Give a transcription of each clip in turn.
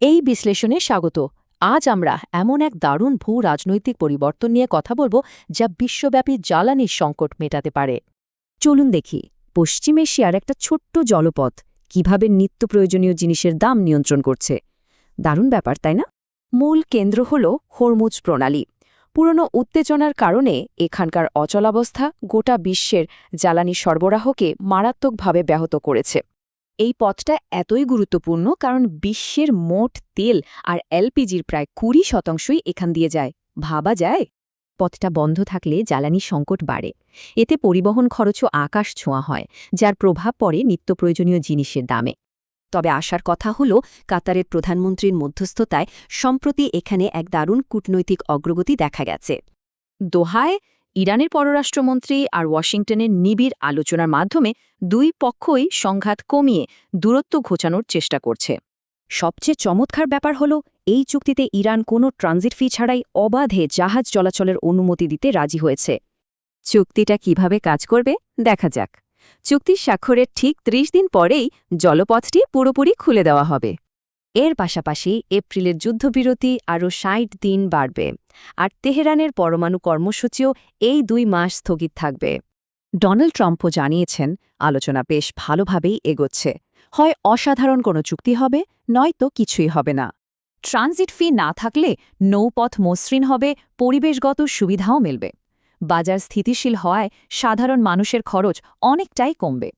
এই বিশ্লেষণে স্বাগত। আজ আমরা এমন এক দারুণ ভূ রাজনৈতিক পরিবর্তন নিয়ে কথা বলব যা বিশ্বব্যাপী জ্বালানির সংকট মেটাতে পারে। চলুন দেখি পশ্চিম এশিয়ার একটা ছোট্ট জলপথ কিভাবে নিত্য প্রয়োজনীয় জিনিসের দাম নিয়ন্ত্রণ করছে। দারুণ ব্যাপার, তাই না? মূল কেন্দ্র হল হরমুজ প্রণালী। পুরনো উত্তেজনার কারণে এখানকার অচলাবস্থা গোটা বিশ্বের জ্বালানি সরবরাহকে মারাত্মকভাবে ব্যাহত করেছে। এই পথটা এতই গুরুত্বপূর্ণ কারণ বিশ্বের মোট তেল আর এলপিজির প্রায় ২০% এখান দিয়ে যায়। ভাবা যায়, পথটা বন্ধ থাকলে জ্বালানি সংকট বাড়ে। এতে পরিবহন খরচও আকাশ ছোঁয়া হয়, যার প্রভাব পড়ে নিত্য প্রয়োজনীয় জিনিসের দামে। তবে আসার কথা হল, কাতারের প্রধানমন্ত্রীর মধ্যস্থতায় সম্প্রতি এখানে এক দারুণ কূটনৈতিক অগ্রগতি দেখা গেছে। দোহায় ইরানের পররাষ্ট্রমন্ত্রী আর ওয়াশিংটনের নিবিড় আলোচনার মাধ্যমে দুই পক্ষই সংঘাত কমিয়ে দূরত্ব ঘোচানোর চেষ্টা করছে। সবচেয়ে চমৎকার ব্যাপার হল, এই চুক্তিতে ইরান কোনো ট্রানজিট ফি ছাড়াই অবাধে জাহাজ চলাচলের অনুমতি দিতে রাজি হয়েছে। চুক্তিটা কিভাবে কাজ করবে দেখা যাক। চুক্তি স্বাক্ষরের ঠিক ৩০ দিন পরেই জলপথটি পুরোপুরি খুলে দেওয়া হবে। এর পাশাপাশি এপ্রিলের যুদ্ধবিরতি আরও ৬০ দিন বাড়বে, আর তেহরানের পরমাণু কর্মসূচিও এই ২ মাস স্থগিত থাকবে। ডোনাল্ড ট্রাম্পও জানিয়েছেন, আলোচনা বেশ ভালোভাবেই এগোচ্ছে। হয় অসাধারণ কোনো চুক্তি হবে, নয়তো কিছুই হবে না। ট্রানজিট ফি না থাকলে নৌপথ মসৃণ হবে, পরিবেশগত সুবিধাও মিলবে। বাজার স্থিতিশীল হওয়ায় সাধারণ মানুষের খরচ অনেকটাই কমবে।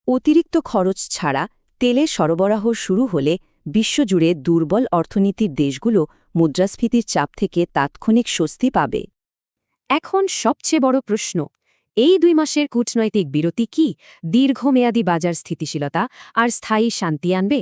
অতিরিক্ত খরচ ছাড়া তেলের সরবরাহ শুরু হলে বিশ্বজুড়ে দুর্বল অর্থনীতির দেশগুলো মুদ্রাস্ফীতির চাপ থেকে তাৎক্ষণিক স্বস্তি পাবে। এখন সবচেয়ে বড় প্রশ্ন, এই ২ মাসের কূটনৈতিক বিরতি কি দীর্ঘমেয়াদী বাজার স্থিতিশীলতা আর স্থায়ী শান্তি আনবে?